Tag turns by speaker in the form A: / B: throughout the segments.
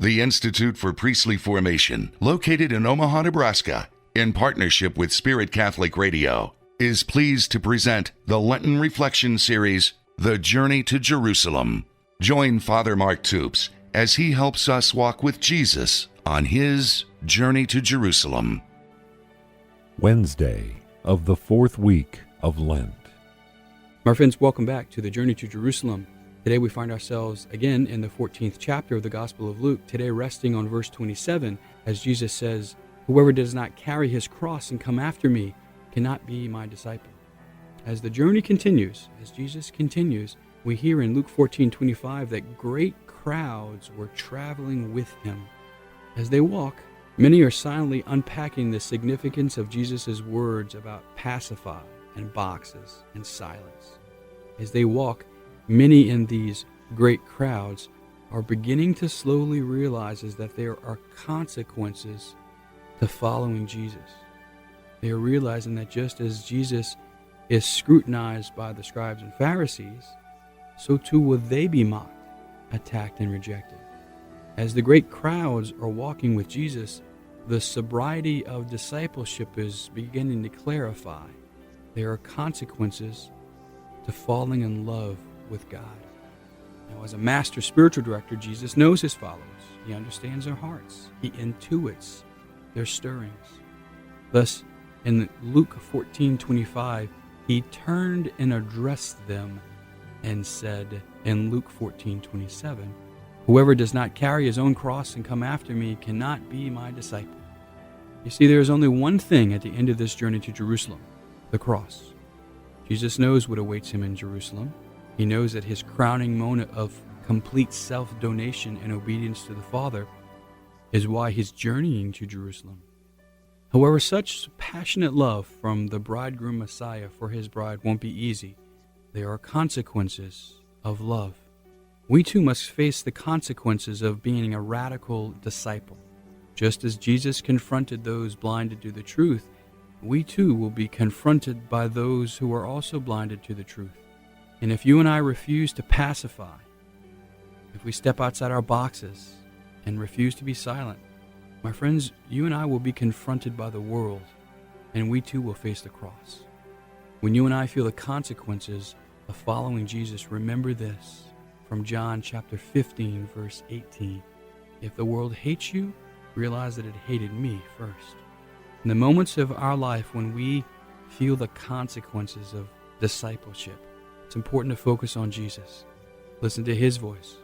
A: The Institute for Priestly Formation, located in Omaha, Nebraska, in partnership with Spirit Catholic Radio, is pleased to present the Lenten Reflection Series, The Journey to Jerusalem. Join Father Mark Toups as he helps us walk with Jesus on his journey to Jerusalem.
B: Wednesday of the fourth week of Lent.
C: My friends, welcome back to the Journey to Jerusalem. Today we find ourselves again in the 14th chapter of the Gospel of Luke, today resting on verse 27, as Jesus says, "Whoever does not carry his cross and come after me cannot be my disciple." As the journey continues, as Jesus continues, we hear in Luke 14:25 that great crowds were traveling with him. As they walk, many are silently unpacking the significance of Jesus' words about pacify and boxes and silence. As they walk, many in these great crowds are beginning to slowly realize that there are consequences to following Jesus. They are realizing that just as Jesus is scrutinized by the scribes and Pharisees, so too will they be mocked, attacked, and rejected. As the great crowds are walking with Jesus, the sobriety of discipleship is beginning to clarify. There are consequences to falling in love with God. Now, as a master spiritual director, Jesus knows his followers. He understands their hearts. He intuits their stirrings. Thus, in Luke 14:25, he turned and addressed them and said in Luke 14:27, "Whoever does not carry his own cross and come after me cannot be my disciple." You see, there is only one thing at the end of this journey to Jerusalem, the cross. Jesus knows what awaits him in Jerusalem. He knows that his crowning moment of complete self-donation and obedience to the Father is why he's journeying to Jerusalem. However, such passionate love from the bridegroom Messiah for his bride won't be easy. There are consequences of love. We too must face the consequences of being a radical disciple. Just as Jesus confronted those blinded to the truth, we too will be confronted by those who are also blinded to the truth. And if you and I refuse to pacify, if we step outside our boxes and refuse to be silent, my friends, you and I will be confronted by the world, and we too will face the cross. When you and I feel the consequences of following Jesus, remember this from John chapter 15, verse 18. If the world hates you, realize that it hated me first. In the moments of our life when we feel the consequences of discipleship, it's important to focus on Jesus. Listen to his voice.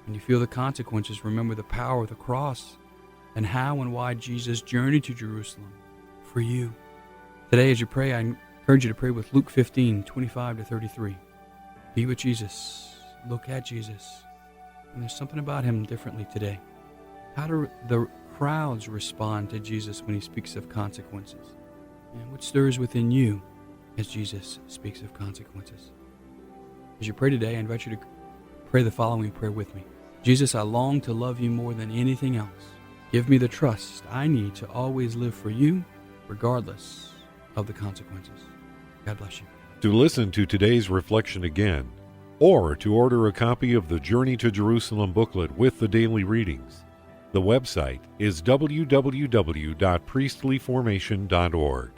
C: When you feel the consequences, remember the power of the cross and how and why Jesus journeyed to Jerusalem for you. Today, as you pray, I encourage you to pray with Luke 15:25-33. Be with Jesus. Look at Jesus. And there's something about him differently today. How do the crowds respond to Jesus when he speaks of consequences? And what stirs within you as Jesus speaks of consequences? As you pray today, I invite you to pray the following prayer with me. Jesus, I long to love you more than anything else. Give me the trust I need to always live for you, regardless of the consequences. God bless you.
B: To listen to today's reflection again, or to order a copy of the Journey to Jerusalem booklet with the daily readings, the website is www.priestlyformation.org.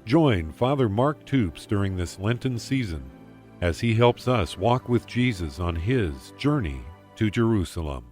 B: Join Father Mark Toups during this Lenten season as he helps us walk with Jesus on his journey to Jerusalem.